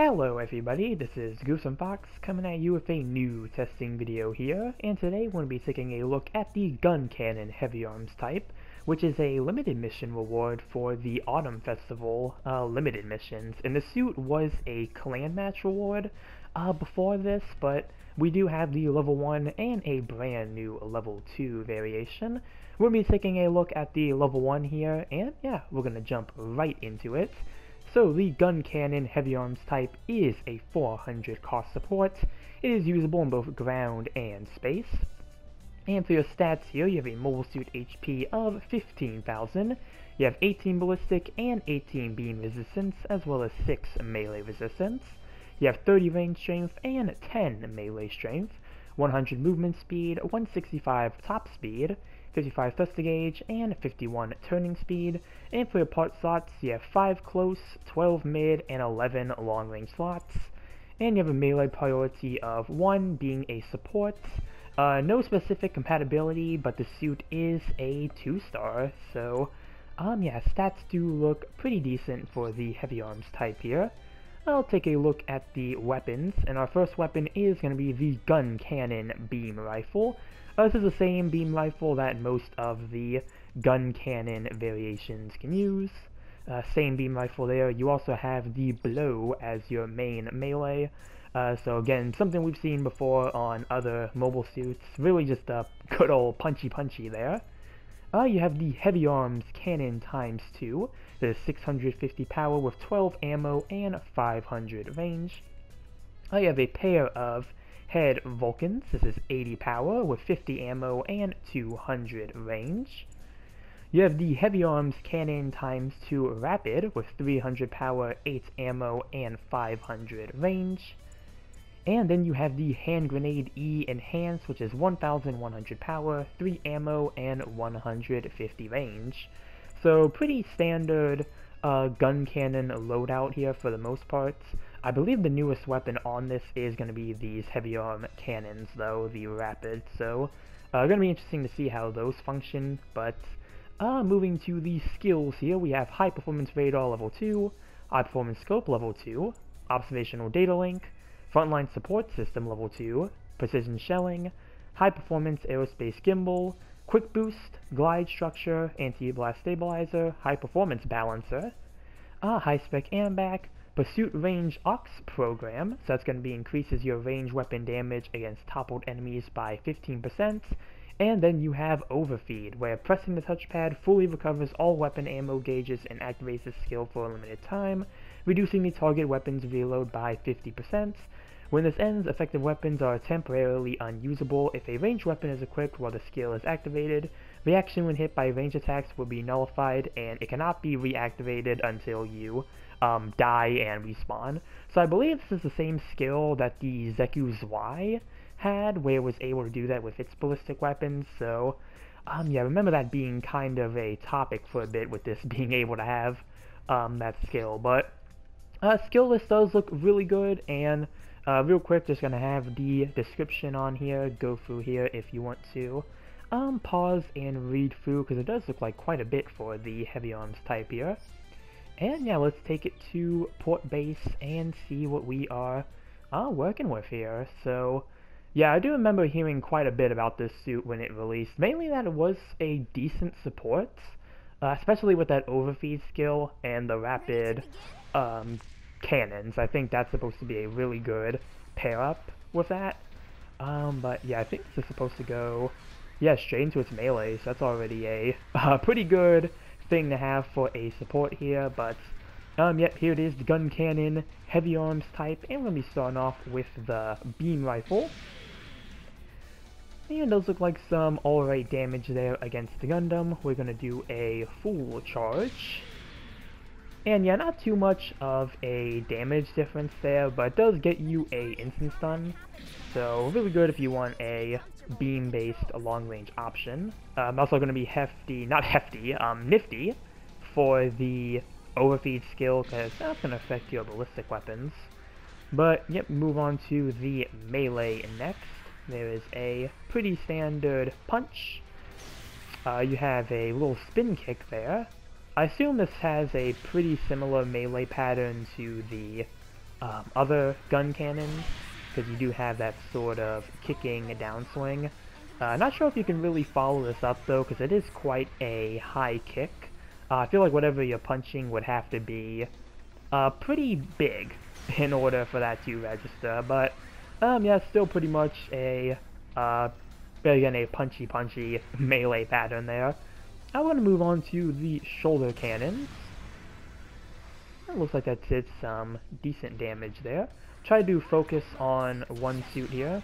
Hello everybody, this is Guncannon coming at you with a new testing video here, and today we're going to be taking a look at the Guncannon Heavy Arms type, which is a limited mission reward for the Autumn Festival limited missions. And the suit was a clan match reward before this, but we do have the level 1 and a brand new level 2 variation. We're going to be taking a look at the level 1 here, and yeah, we're going to jump right into it. So the Guncannon Heavy Arms type is a 400 cost support. It is usable in both ground and space. And for your stats here, you have a mobile suit HP of 15,000. You have 18 ballistic and 18 beam resistance, as well as 6 melee resistance. You have 30 range strength and 10 melee strength, 100 movement speed, 165 top speed, 55 thruster gauge, and 51 turning speed. And for your part slots, you have 5 close, 12 mid, and 11 long range slots. And you have a melee priority of 1 being a support. No specific compatibility, but the suit is a 2-star, so yeah, stats do look pretty decent for the Heavy Arms type here. I'll take a look at the weapons, and our first weapon is going to be the Guncannon Beam Rifle. This is the same beam rifle that most of the Guncannon variations can use. Same beam rifle there. You also have the Blow as your main melee. So again, something we've seen before on other mobile suits. Really just a good old punchy there. You have the Heavy Arms Cannon times 2. There's 650 power with 12 ammo and 500 range. You have a pair of Head Vulcans. This is 80 power with 50 ammo and 200 range. You have the Heavy Arms Cannon times 2 Rapid with 300 power, 8 ammo, and 500 range. And then you have the Hand Grenade E Enhanced, which is 1100 power, 3 ammo, and 150 range. So pretty standard Guncannon loadout here for the most part. I believe the newest weapon on this is going to be these heavy arm cannons, though, the Rapid. So going to be interesting to see how those function. But moving to the skills here, we have High Performance Radar level 2, High Performance Scope level 2, Observational Data Link, Frontline Support System level 2, Precision Shelling, High Performance Aerospace Gimbal, Quick Boost, Glide Structure, Anti-Blast Stabilizer, High Performance Balancer, High Spec AMBAC, Pursuit Range Aux Program, so that's going to be increases your range weapon damage against toppled enemies by 15%, and then you have Overfeed, where pressing the touchpad fully recovers all weapon ammo gauges and activates the skill for a limited time, reducing the target weapon's reload by 50%. When this ends, effective weapons are temporarily unusable. If a ranged weapon is equipped while the skill is activated, reaction when hit by range attacks will be nullified, and it cannot be reactivated until you die and respawn. So I believe this is the same skill that the Zeku's Y had, where it was able to do that with its ballistic weapons. So yeah, remember that being kind of a topic for a bit, with this being able to have that skill. But skill list does look really good, and real quick, just gonna have the description on here. Go through here if you want to pause and read through, because it does look like quite a bit for the Heavy Arms type here. And yeah, let's take it to port base and see what we are working with here. So yeah, I do remember hearing quite a bit about this suit when it released, mainly that it was a decent support, especially with that overfeed skill and the rapid cannons. I think that's supposed to be a really good pair up with that. But yeah, I think this is supposed to go, yeah, straight into its melee, so that's already a pretty good thing to have for a support here. But yep, here it is, the Guncannon Heavy Arms type, and we're going to be starting off with the Beam Rifle. And it does look like some alright damage there against the Gundam. We're going to do a full charge. And yeah, not too much of a damage difference there, but it does get you a instant stun. So really good if you want a beam-based long-range option. Also going to be nifty for the overfeed skill, because that's going to affect your ballistic weapons. But yep, move on to the melee next. There is a pretty standard punch. You have a little spin kick there. I assume this has a pretty similar melee pattern to the other gun cannons, because you do have that sort of kicking downswing. Not sure if you can really follow this up though, because it is quite a high kick. I feel like whatever you're punching would have to be pretty big in order for that to register, but yeah, still pretty much a again a punchy melee pattern there. I want to move on to the shoulder cannons. It looks like that did some decent damage there. Try to focus on one suit here,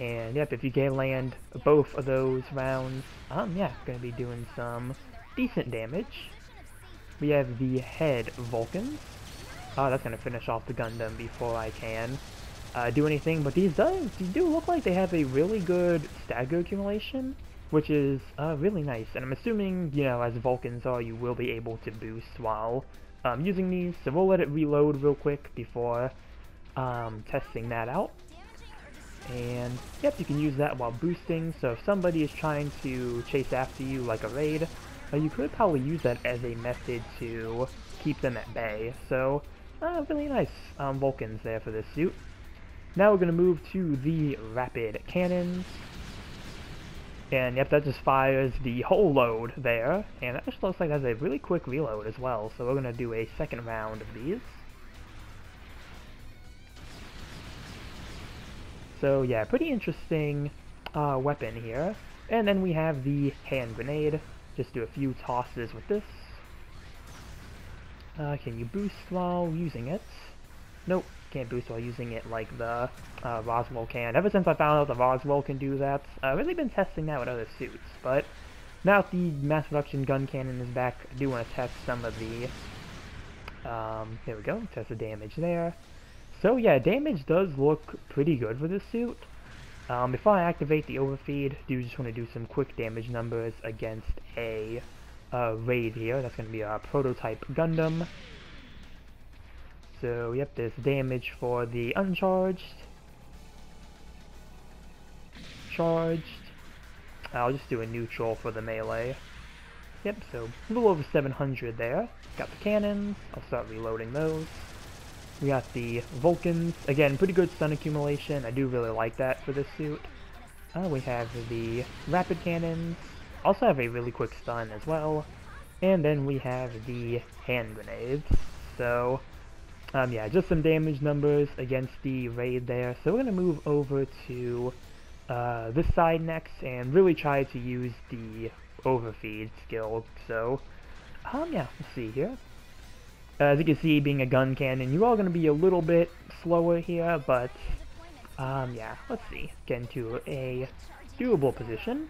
and yep, if you can land both of those rounds, yeah, gonna be doing some decent damage. We have the head Vulcans. Oh, that's gonna finish off the Gundam before I can do anything, but these do look like they have a really good stagger accumulation, which is really nice, and I'm assuming, you know, as Vulcans are, you will be able to boost while using these, so we'll let it reload real quick before testing that out. And yep, you can use that while boosting, so if somebody is trying to chase after you like a raid, you could probably use that as a method to keep them at bay. So really nice Vulcans there for this suit. Now we're going to move to the rapid cannons. And yep, that just fires the whole load there, and that just looks like that's a really quick reload as well, so we're going to do a second round of these. So yeah, pretty interesting weapon here. And then we have the hand grenade. Just do a few tosses with this. Can you boost while using it? Nope, can't boost while using it like the Roswell can. Ever since I found out the Roswell can do that, I've really been testing that with other suits. But now that the mass production gun cannon is back, I do want to test some of the... there we go, test the damage there. So yeah, damage does look pretty good for this suit. Before I activate the overfeed, I do just want to do some quick damage numbers against a raid here. That's going to be a prototype Gundam. So yep, there's damage for the uncharged. Charged. I'll just do a neutral for the melee. Yep, so a little over 700 there. Got the cannons. I'll start reloading those. We got the Vulcans. Again, pretty good stun accumulation. I do really like that for this suit. We have the rapid cannons. Also have a really quick stun as well. And then we have the hand grenades. So, yeah, just some damage numbers against the raid there. So we're going to move over to this side next and really try to use the overfeed skill. So, yeah, let's see here. As you can see, being a gun cannon, you are going to be a little bit slower here, but, yeah, let's see. Get into a doable position,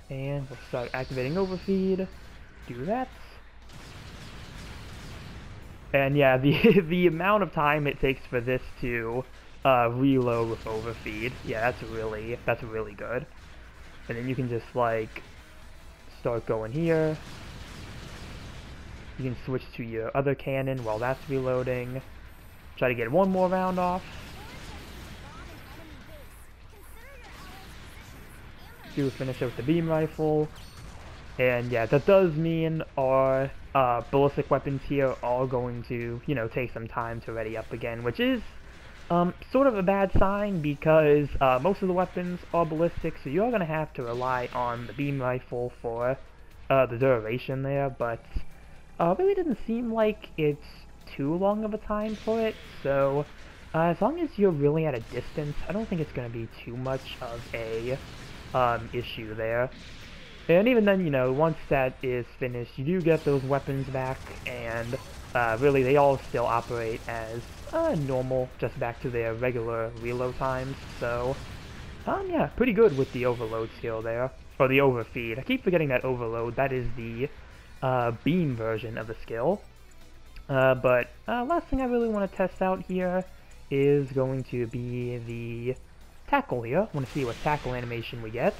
and we'll start activating overfeed. Do that. And yeah, the amount of time it takes for this to reload with overfeed, yeah, that's really good. And then you can just, like, start going here. You can switch to your other cannon while that's reloading. Try to get one more round off. Do finish it with the beam rifle. And yeah, that does mean our ballistic weapons here are going to, you know, take some time to ready up again, which is sort of a bad sign because most of the weapons are ballistic, so you're going to have to rely on the beam rifle for the duration there, but really doesn't seem like it's too long of a time for it, so as long as you're really at a distance, I don't think it's going to be too much of a issue there. And even then, you know, once that is finished, you do get those weapons back, and really they all still operate as normal, just back to their regular reload times, so yeah, pretty good with the overload skill there, or the overfeed. I keep forgetting that overload, that is the beam version of the skill. But last thing I really want to test out here is going to be the tackle here. I want to see what tackle animation we get.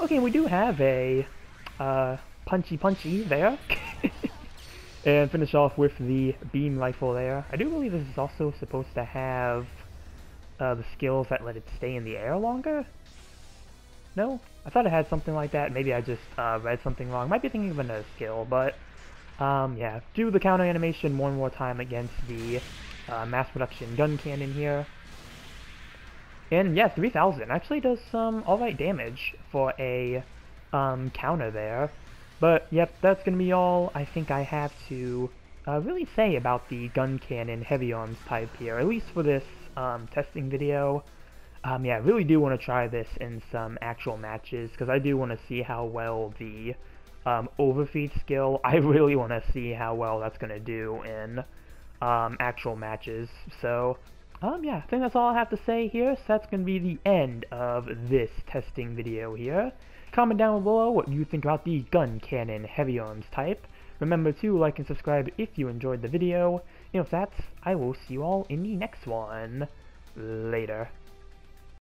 Okay, we do have a punchy there. And finish off with the beam rifle there. I do believe this is also supposed to have the skills that let it stay in the air longer. No? I thought it had something like that. Maybe I just read something wrong. Might be thinking of another skill, but Yeah, do the counter animation one more time against the mass production Guncannon here. And yeah, 3000 actually does some alright damage for a counter there. But yep, that's gonna be all I think I have to really say about the Guncannon heavy arms type here, at least for this testing video. Yeah, I really do want to try this in some actual matches, because I do want to see how well the overfeed skill, I really want to see how well that's going to do in actual matches. So, yeah, I think that's all I have to say here. So that's going to be the end of this testing video here. Comment down below what you think about the Guncannon heavy arms type. Remember to like and subscribe if you enjoyed the video. And with that, I will see you all in the next one. Later.